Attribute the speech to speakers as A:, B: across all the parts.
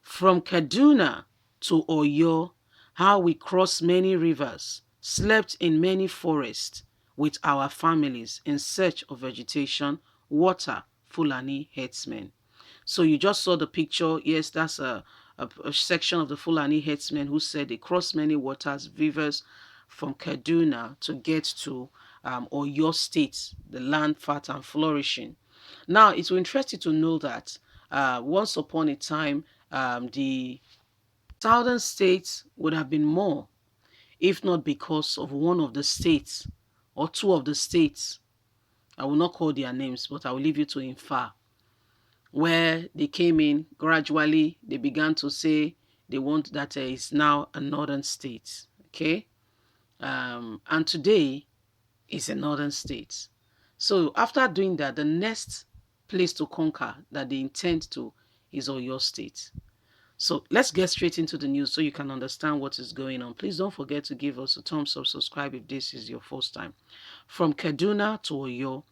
A: From Kaduna to Oyo, how we crossed many rivers, slept in many forests with our families in search of vegetation, water, Fulani herdsmen. So you just saw the picture. Yes, that's a section of the Fulani herdsmen who said they crossed many waters, rivers from Kaduna to get to Oyo State, the land fat and flourishing. Now, it will interest you to know that once upon a time, the southern states would have been more, if not because of one of the states or two of the states. I will not call their names, but I will leave you to infer. Where they came in, gradually they began to say they want that is now a northern state. Okay. And today is a northern state. So after doing that, the next place to conquer that they intend to is Oyo State. So let's get straight into the news so you can understand what is going on. Please don't forget to give us a thumbs up, subscribe if this is your first time. From Kaduna to Oyo,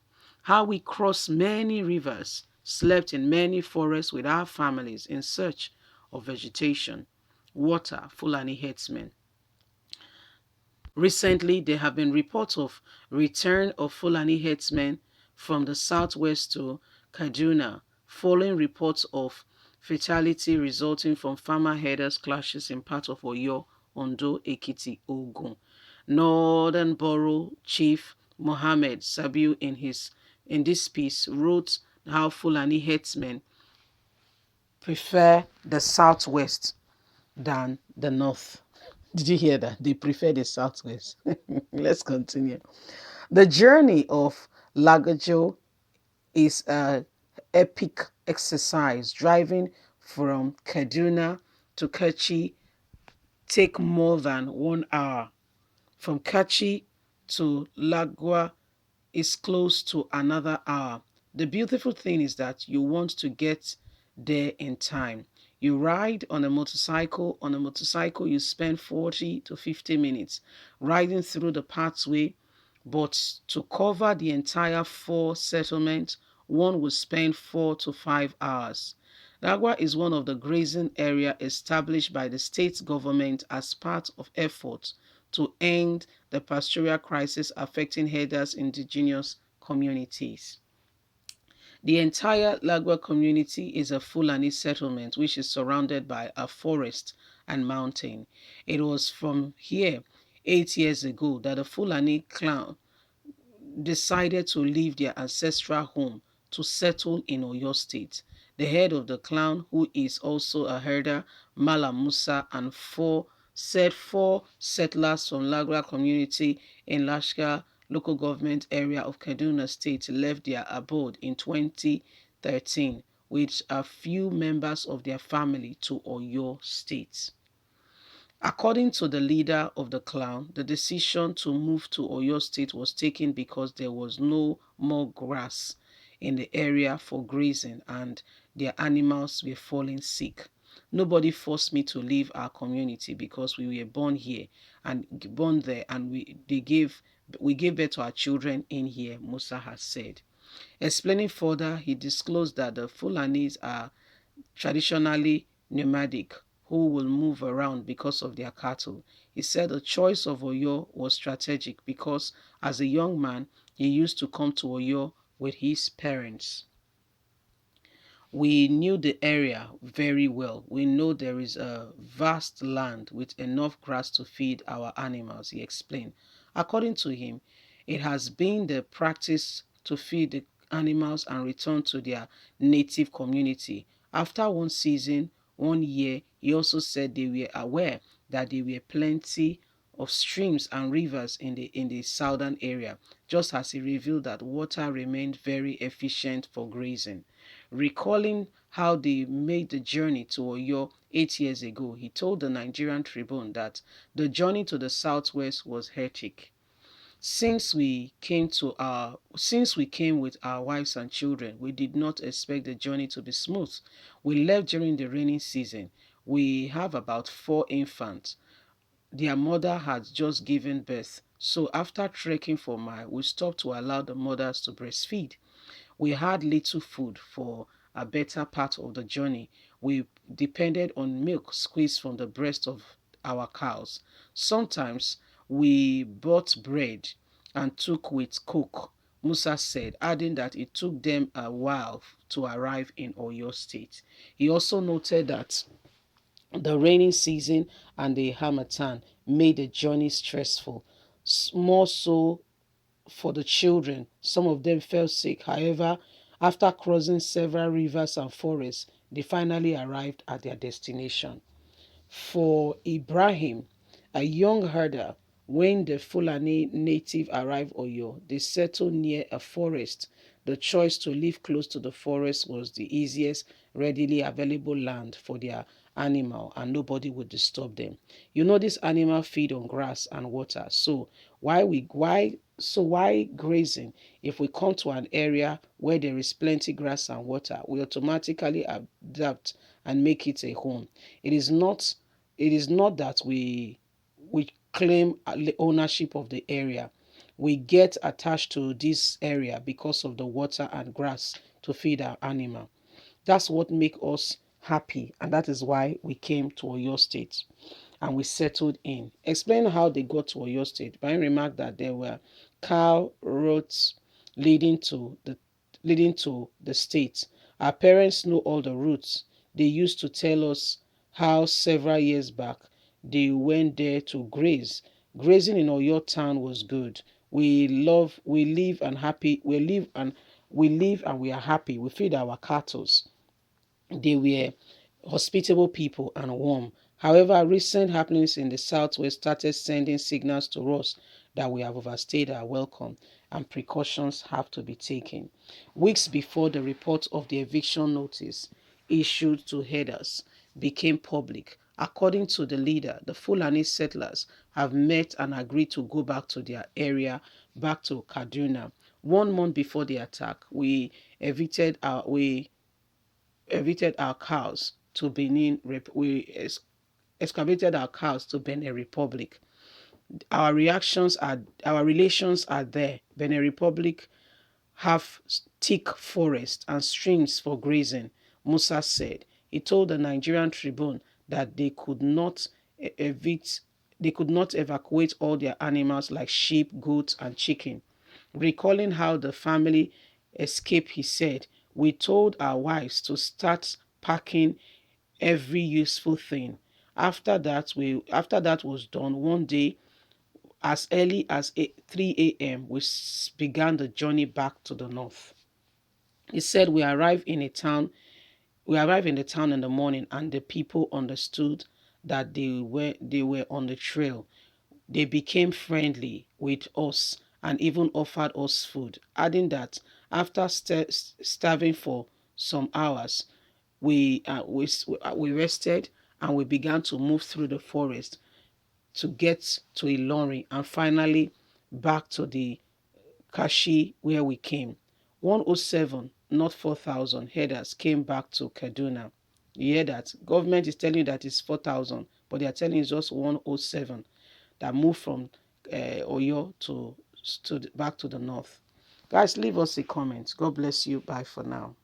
A: how we crossed many rivers, slept in many forests with our families in search of vegetation, water, Fulani herdsmen. Recently, there have been reports of return of Fulani herdsmen from the southwest to Kaduna, following reports of fatality resulting from farmer herders clashes in part of Oyo, Ondo, Ekiti, Ogun. Northern Borough Chief Mohammed Sabiu in this piece wrote how Fulani herdsmen prefer the southwest than the north. Did you hear that? They prefer the southwest. Let's continue. The journey of Lagajo is a epic exercise. Driving from Kaduna to Kachi take more than 1 hour. From Kachi to Lagwa is close to another hour. The beautiful thing is that you want to get there in time. You ride on a motorcycle. On a motorcycle, you spend 40 to 50 minutes riding through the pathway. But to cover the entire 4 settlements, one would spend 4 to 5 hours. Dagwa is one of the grazing area established by the state government as part of efforts to end the pastoral crisis affecting herders indigenous communities. The entire Lagwa community is a Fulani settlement which is surrounded by a forest and mountain. It was from here 8 years ago that the Fulani clan decided to leave their ancestral home to settle in Oyo State. The head of the clan, who is also a herder, Mala Musa, and four settlers from Lagra community in Lashka local government area of Kaduna State left their abode in 2013 with a few members of their family to Oyo State. According to the leader of the clan, the decision to move to Oyo State was taken because there was no more grass in the area for grazing and their animals were falling sick. Nobody forced me to leave our community because we were born here and born there, and we gave birth to our children in here, Musa has said. Explaining further, he disclosed that the Fulanis are traditionally nomadic who will move around because of their cattle. He said the choice of Oyo was strategic because as a young man, he used to come to Oyo with his parents. We knew the area very well. We know there is a vast land with enough grass to feed our animals, he explained. According to him, it has been the practice to feed the animals and return to their native community. After one season, 1 year, he also said they were aware that there were plenty of streams and rivers in the southern area, just as he revealed that water remained very efficient for grazing. Recalling how they made the journey to Oyo 8 years ago, he told the Nigerian Tribune that the journey to the southwest was hectic. Since we came with our wives and children, we did not expect the journey to be smooth. We left during the rainy season. We have about 4 infants. Their mother had just given birth. So after trekking for miles, we stopped to allow the mothers to breastfeed. We had little food for a better part of the journey. we depended on milk squeezed from the breast of our cows. Sometimes we bought bread and took with coke, Musa said, adding that it took them a while to arrive in Oyo State. He also noted that the rainy season and the harmattan made the journey stressful, more so for the children. Some of them fell sick. However, after crossing several rivers and forests, they finally arrived at their destination. For Ibrahim, a young herder, when the Fulani native arrived Oyo, they settled near a forest. The choice to live close to the forest was the easiest, readily available land for their animal, and nobody would disturb them. You know, these animals feed on grass and water. So why grazing? If we come to an area where there is plenty grass and water, we automatically adapt and make it a home. It is not that we claim ownership of the area. We get attached to this area because of the water and grass to feed our animal. That's what makes us happy, and that is why we came to Oyo State and we settled in. Explain how they got to Oyo State. Brian remarked that there were cow roads leading to the state. Our parents know all the routes. They used to tell us how several years back they went there to graze. Grazing in Oyo town was good. We live and happy. We live and we are happy. We feed our cattle. They were hospitable people and warm. However, recent happenings in the southwest started sending signals to us that we have overstayed our welcome and precautions have to be taken. Weeks before the report of the eviction notice issued to herders became public, according to the leader, the Fulani settlers have met and agreed to go back to their area, back to Kaduna. 1 month before the attack, we evicted our cows to Benin. Excavated our cows to Benin Republic. Our relations are there. Benin Republic have thick forests and streams for grazing, Musa said. He told the Nigerian Tribune that they could not evacuate all their animals like sheep, goats, and chicken. Recalling how the family escaped, he said, we told our wives to start packing every useful thing. After that was done, one day as early as 3 a.m., we began the journey back to the north. He said we arrived in the town in the morning and the people understood that they were on the trail. They became friendly with us and even offered us food, adding that after starving for some hours, we rested and we began to move through the forest to get to Ilorin and finally back to the Kashi where we came. 107, not 4,000 headers came back to Kaduna. You hear that? Government is telling you that it's 4,000, but they are telling you it's just 107 that moved from Oyo back to the north. Guys, leave us a comment. God bless you. Bye for now.